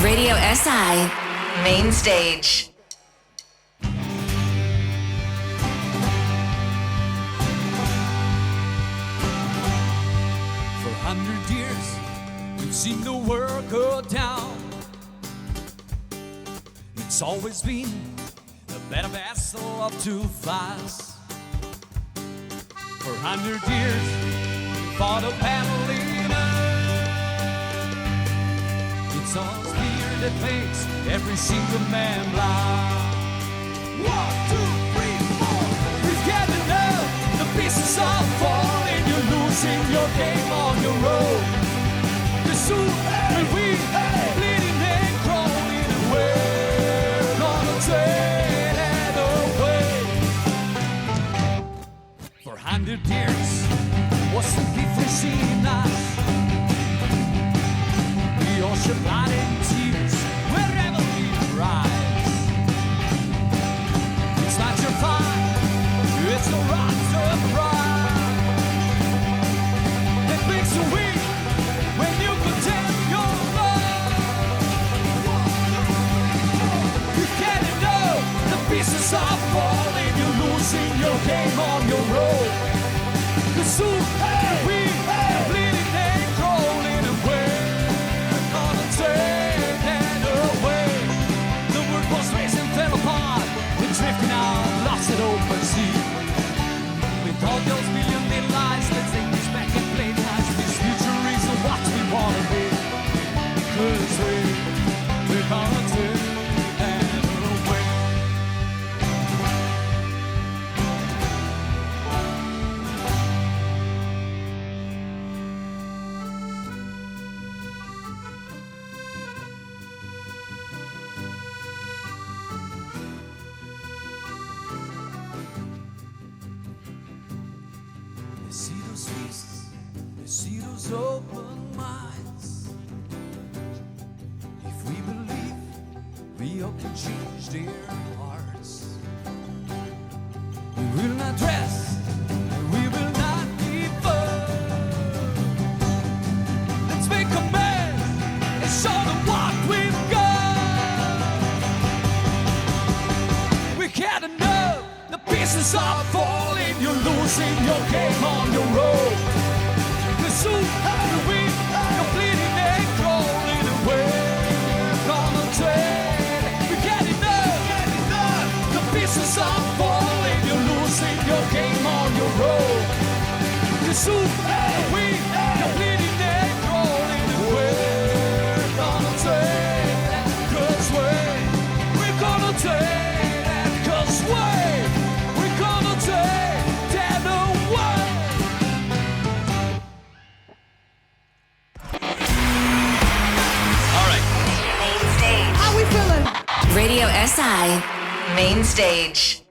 Radio SI Main Stage. For 100 years, we've seen the world go down. It's always been a better vessel of two flies. For 100 years, we fought a battle in earth. It's all spear that makes every single man blind. 1, 2, 3, 4. We've got enough. The pieces are falling. You're losing your game on your road. The soon will we bleeding and crawling away. Gonna take it away. For 100 years, what's the difference in us? We all shed blood and tears wherever we rise. It's not your fight, it's the rocks of pride that makes you weak when you contend your love. You can't know the pieces are falling. You're losing your game on your road. The soon we are bleeding and crawling away. Gonna take that away. The world was raised and fell apart. We're drifting out, lost at open sea. With all those million little lies, let's take this back and play nice. This future is what we wanna be. 'Cause we're gonna take that away. They see those faces, they see those open minds. If we believe, we all can change their hearts. We will not rest, we will not give up. Let's make a man and show them what we've got. We can't enough, the pieces are falling. You're losing your game on your road. The soon we are bleeding and crawling away. Gonna take, we get enough. The pieces are falling. You're losing your game on your road. The soon we are bleeding and crawling away. Gonna take that 'cause we're gonna take that 'cause we're gonna take that away. All right. Main Stage. How we feeling? Radio SI Main Stage.